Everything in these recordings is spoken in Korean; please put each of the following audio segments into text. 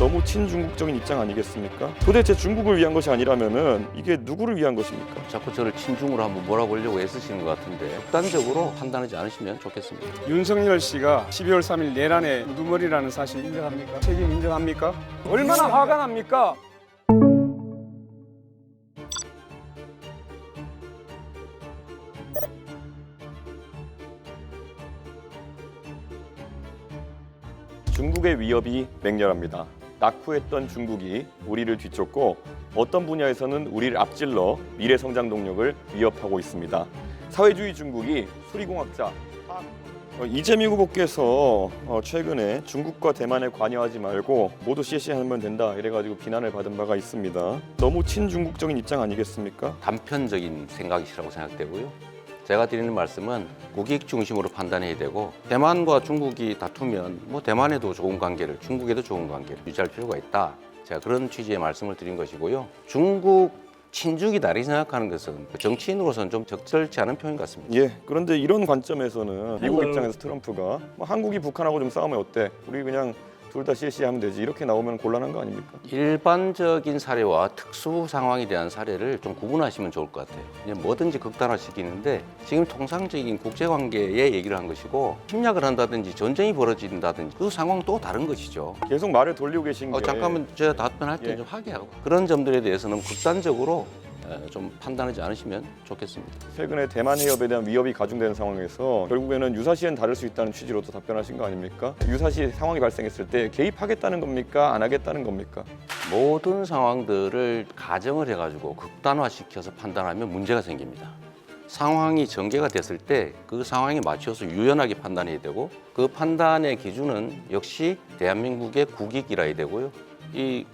너무 친중국적인 입장 아니겠습니까? 도대체 중국을 위한 것이 아니라면은 이게 누구를 위한 것입니까? 자꾸 저를 친중으로 한번 몰아보려고 애쓰시는 것 같은데 극단적으로 판단하지 않으시면 좋겠습니다. 윤석열 씨가 12월 3일 내란의 우두머리라는 사실 인정합니까? 책임 인정합니까? 얼마나 화가 납니까? 중국의 위협이 맹렬합니다. 낙후했던 중국이 우리를 뒤쫓고 어떤 분야에서는 우리를 앞질러 미래 성장 동력을 위협하고 있습니다. 사회주의 중국이 수리공학자 이재명 후보께서 최근에 중국과 대만에 관여하지 말고 모두 CC하면 된다 이래가지고 비난을 받은 바가 있습니다. 너무 친중국적인 입장 아니겠습니까? 단편적인 생각이시라고 생각되고요. 제가 드리는 말씀은 국익 중심으로 판단해야 되고 대만과 중국이 다투면 뭐 대만에도 좋은 관계를 중국에도 좋은 관계를 유지할 필요가 있다. 제가 그런 취지의 말씀을 드린 것이고요. 중국 친중이다 이렇게 생각하는 것은 정치인으로서는 좀 적절치 않은 표현 같습니다. 예. 그런데 이런 관점에서는 미국 입장에서 트럼프가 한국이 북한하고 좀 싸우면 어때? 우리 그냥 둘 다 CC하면 되지 이렇게 나오면 곤란한 거 아닙니까? 일반적인 사례와 특수 상황에 대한 사례를 좀 구분하시면 좋을 것 같아요. 그냥 뭐든지 극단화시키는데 지금 통상적인 국제관계의 얘기를 한 것이고 침략을 한다든지 전쟁이 벌어진다든지 그 상황은 또 다른 것이죠. 계속 말을 돌리고 계신 게 잠깐만 제가 답변할 때 예. 좀 하게 하고 그런 점들에 대해서는 극단적으로 좀 판단하지 않으시면 좋겠습니다. 최근에 대만 해협에 대한 위협이 가중되는 상황에서 결국에는 유사시엔 다를 수 있다는 취지로도 답변하신 거 아닙니까? 유사시 상황이 발생했을 때 개입하겠다는 겁니까? 안 하겠다는 겁니까? 모든 상황들을 가정을 해가지고 극단화시켜서 판단하면 문제가 생깁니다. 상황이 전개가 됐을 때 그 상황에 맞춰서 유연하게 판단해야 되고 그 판단의 기준은 역시 대한민국의 국익이라야 되고요. 이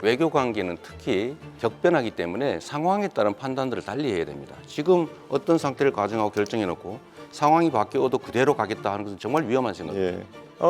외교 관계는 특히 격변하기 때문에 상황에 따른 판단들을 달리 해야 됩니다. 지금 어떤 상태를 가정하고 결정해놓고 상황이 바뀌어도 그대로 가겠다 하는 것은 정말 위험한 생각입니다. 예.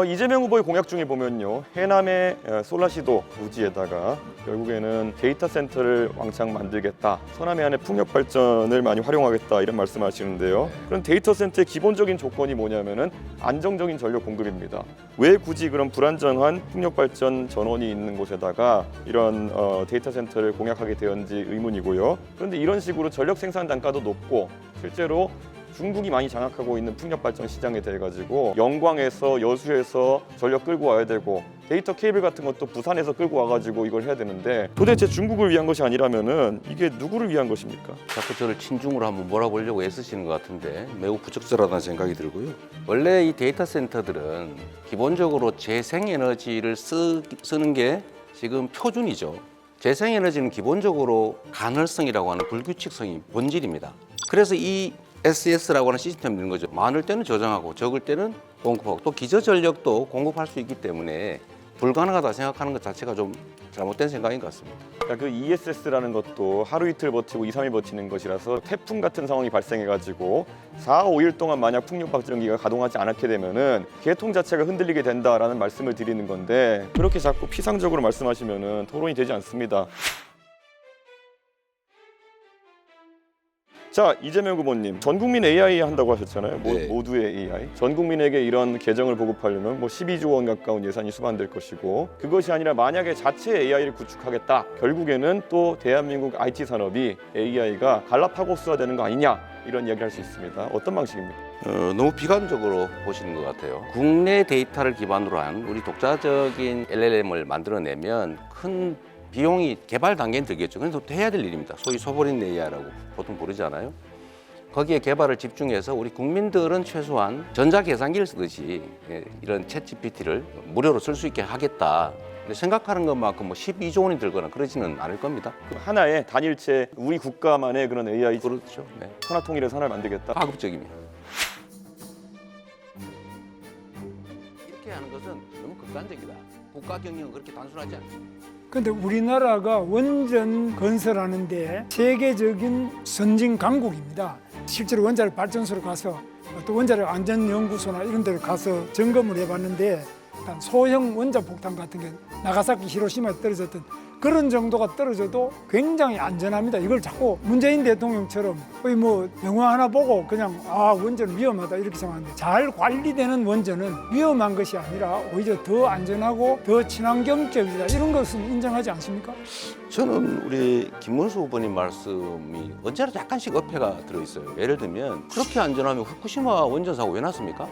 이재명 후보의 공약 중에 보면요. 해남의 솔라시도 부지에다가 결국에는 데이터 센터를 왕창 만들겠다. 서남해안의 풍력 발전을 많이 활용하겠다 이런 말씀하시는데요. 그런 데이터 센터의 기본적인 조건이 뭐냐면은 안정적인 전력 공급입니다. 왜 굳이 그런 불안정한 풍력 발전 전원이 있는 곳에다가 이런 데이터 센터를 공약하게 되었는지 의문이고요. 그런데 이런 식으로 전력 생산 단가도 높고 실제로 중국이 많이 장악하고 있는 풍력 발전 시장에 대해 가지고 영광에서 여수에서 전력 끌고 와야 되고 데이터 케이블 같은 것도 부산에서 끌고 와가지고 이걸 해야 되는데 도대체 중국을 위한 것이 아니라면은 이게 누구를 위한 것입니까? 자꾸 저를 친중으로 한번 몰아보려고 애쓰시는 것 같은데 매우 부적절하다는 생각이 들고요. 원래 이 데이터 센터들은 기본적으로 재생에너지를 쓰는 게 지금 표준이죠. 재생에너지는 기본적으로 간헐성이라고 하는 불규칙성이 본질입니다. 그래서 이 SS라고 하는 시스템이 있는 거죠. 많을 때는 저장하고 적을 때는 공급하고 또 기저전력도 공급할 수 있기 때문에 불가능하다 생각하는 것 자체가 좀 잘못된 생각인 것 같습니다. 그러니까 그 ESS라는 것도 하루 이틀 버티고 2, 3일 버티는 것이라서 태풍 같은 상황이 발생해가지고 4, 5일 동안 만약 풍력 발전기가 가동하지 않게 되면은 개통 자체가 흔들리게 된다라는 말씀을 드리는 건데 그렇게 자꾸 피상적으로 말씀하시면은 토론이 되지 않습니다. 자, 이재명 후보님, 전 국민 AI 한다고 하셨잖아요. 네. 모두의 AI. 전 국민에게 이런 계정을 보급하려면 12조 원 가까운 예산이 수반될 것이고 그것이 아니라 만약에 자체 AI를 구축하겠다. 결국에는 또 대한민국 IT 산업이 AI가 갈라파고스화되는 거 아니냐 이런 이야기를 할 수 있습니다. 어떤 방식입니까? 너무 비관적으로 보시는 것 같아요. 국내 데이터를 기반으로 한 우리 독자적인 LLM을 만들어내면 큰 비용이 개발 단계는 들겠죠. 그래서 해야 될 일입니다. 소위 소버린 AI라고 보통 부르잖아요. 거기에 개발을 집중해서 우리 국민들은 최소한 전자계산기를 쓰듯이 이런 챗 GPT를 무료로 쓸 수 있게 하겠다. 근데 생각하는 것만큼 12조 원이 들거나 그러지는 않을 겁니다. 하나의 단일체 우리 국가만의 그런 AI 그렇죠. 네. 천하통일의 산을 만들겠다. 가급적입니다. 이렇게 하는 것은 너무 극단적이다. 국가 경영은 그렇게 단순하지 않습니다. 근데 우리나라가 원전 건설하는데 세계적인 선진 강국입니다. 실제로 원자력 발전소로 가서 또 원자력 안전연구소나 이런 데를 가서 점검을 해봤는데 폭탄, 소형 원자 폭탄 같은 게 나가사키, 히로시마에 떨어졌던 그런 정도가 떨어져도 굉장히 안전합니다. 이걸 자꾸 문재인 대통령처럼 거의 뭐 영화 하나 보고 그냥 원전은 위험하다 이렇게 생각하는데, 잘 관리되는 원전은 위험한 것이 아니라 오히려 더 안전하고 더 친환경적이다, 이런 것은 인정하지 않습니까? 저는 우리 김문수 후보님 말씀이 언제나 약간씩 어폐가 들어있어요. 예를 들면 그렇게 안전하면 후쿠시마 원전 사고 왜 났습니까?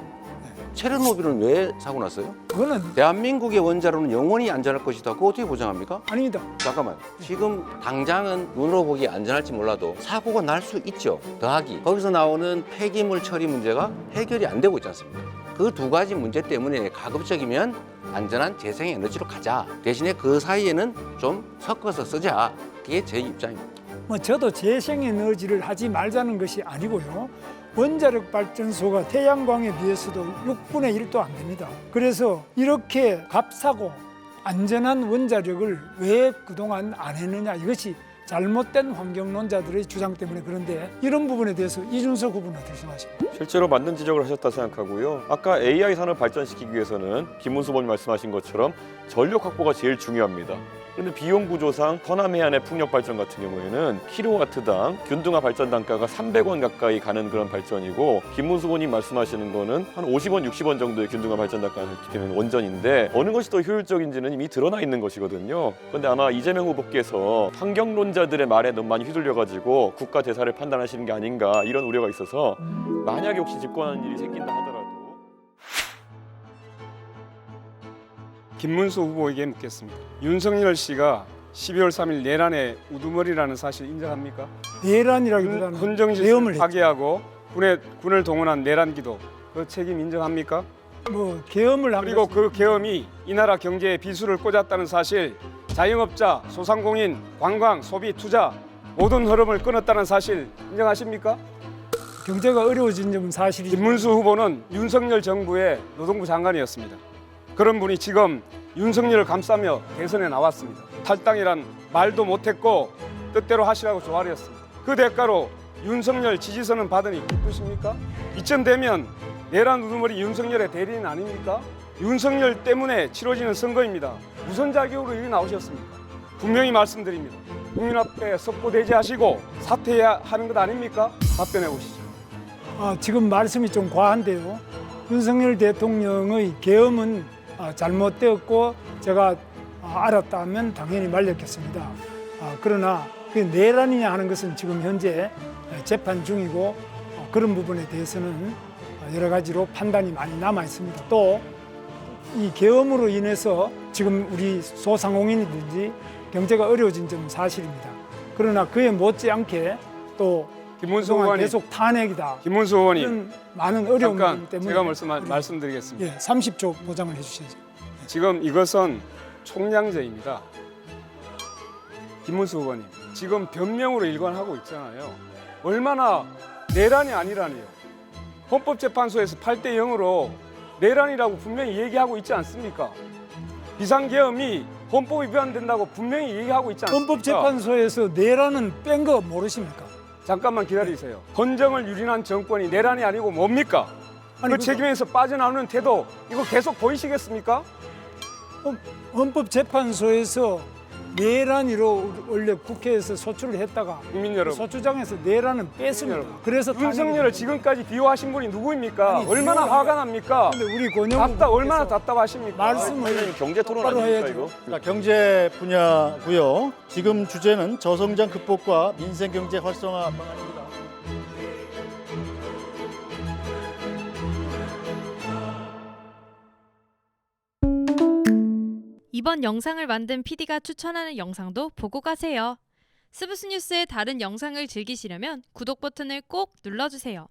체르노빌은 왜 사고 났어요? 그거는 대한민국의 원자로는 영원히 안전할 것이다. 그거 어떻게 보장합니까? 아닙니다. 잠깐만. 지금 당장은 눈으로 보기 안전할지 몰라도 사고가 날 수 있죠. 더하기 거기서 나오는 폐기물 처리 문제가 해결이 안 되고 있지 않습니까? 그 두 가지 문제 때문에 가급적이면 안전한 재생에너지로 가자. 대신에 그 사이에는 좀 섞어서 쓰자. 그게 제 입장입니다. 뭐 저도 재생에너지를 하지 말자는 것이 아니고요. 원자력 발전소가 태양광에 비해서도 6분의 1도 안 됩니다. 그래서 이렇게 값싸고 안전한 원자력을 왜 그동안 안 했느냐, 이것이 잘못된 환경론자들의 주장 때문에 그런데, 이런 부분에 대해서 이준석 후보는 어떻게 생각하십니까? 실제로 맞는 지적을 하셨다 생각하고요. 아까 AI 산업 발전시키기 위해서는 김문수 후보님 말씀하신 것처럼 전력 확보가 제일 중요합니다. 그런데 비용 구조상 서남 해안의 풍력 발전 같은 경우에는 킬로와트당 균등화 발전 단가가 300원 가까이 가는 그런 발전이고, 김문수 후보님 말씀하시는 거는 한 50원, 60원 정도의 균등화 발전 단가가 되는 원전인데, 어느 것이 더 효율적인지는 이미 드러나 있는 것이거든요. 그런데 아마 이재명 후보께서 환경론자들의 말에 너무 많이 휘둘려가지고 국가 대사를 판단하시는 게 아닌가, 이런 우려가 있어서 만약에 혹시 집권하는 일이 생긴다 하더라도. 김문수 후보에게 묻겠습니다. 윤석열 씨가 12월 3일 내란의 우두머리라는 사실 인정합니까? 내란이라기보다는 헌정 계엄을 질서를 했죠. 파괴하고 군을 동원한 내란 기도, 그 책임 인정합니까? 뭐 계엄을 한 그리고 것은 그 계엄이 이 나라 경제에 비수를 꽂았다는 사실, 자영업자, 소상공인, 관광, 소비, 투자 모든 흐름을 끊었다는 사실 인정하십니까? 경제가 어려워진 점은 사실이죠. 김문수 후보는 윤석열 정부의 노동부 장관이었습니다. 그런 분이 지금 윤석열을 감싸며 대선에 나왔습니다. 탈당이란 말도 못했고 뜻대로 하시라고 조아렸습니다. 그 대가로 윤석열 지지선은 받으니 기쁘십니까? 이쯤 되면 내란 우두머리 윤석열의 대리인 아닙니까? 윤석열 때문에 치러지는 선거입니다. 무슨 자격으로 여기 나오셨습니까? 분명히 말씀드립니다. 국민 앞에 석고대죄하시고 사퇴해야 하는 것 아닙니까? 답변해 보시죠. 지금 말씀이 좀 과한데요. 윤석열 대통령의 계엄은 잘못되었고 제가 알았다면 당연히 말렸겠습니다. 그러나 그 내란이냐 하는 것은 지금 현재 재판 중이고, 그런 부분에 대해서는 여러 가지로 판단이 많이 남아 있습니다. 또 이 계엄으로 인해서 지금 우리 소상공인이든지 경제가 어려워진 점은 사실입니다. 그러나 그에 못지않게 또 김문수 그동안 의원님, 계속 탄핵이다, 김문수 의원님, 이런 많은 어려움 잠깐 때문에 제가 말씀드리겠습니다. 30조 보장을 해주셔야죠. 지금 이것은 총량제입니다. 김문수 의원님, 지금 변명으로 일관하고 있잖아요. 얼마나 내란이 아니라니요. 헌법재판소에서 8대 0으로 내란이라고 분명히 얘기하고 있지 않습니까? 비상계엄이 헌법 위반된다고 분명히 얘기하고 있지 않습니까? 헌법재판소에서 내란은 뺀 거 모르십니까? 잠깐만 기다리세요. 헌정을 유린한 정권이 내란이 아니고 뭡니까? 아니, 그 책임에서 빠져나오는 태도, 이거 계속 보이시겠습니까? 헌법재판소에서 내란으로 원래 국회에서 소추를 했다가 국민 여러분, 소추장에서 내란은 뺐습니다. 여러분, 그래서 윤석열을 지금까지 비호하신 분이 누구입니까? 아니, 얼마나 비호가- 화가 납니까? 근데 우리 권영 얼마나 후보께서 답답하십니까? 말씀을 경제 토론 똑바로 아닙니까 해야죠. 이거? 자, 경제 분야고요. 지금 주제는 저성장 극복과 민생 경제 활성화 방안입니다. 이번 영상을 만든 PD가 추천하는 영상도 보고 가세요. 스브스 뉴스의 다른 영상을 즐기시려면 구독 버튼을 꼭 눌러주세요.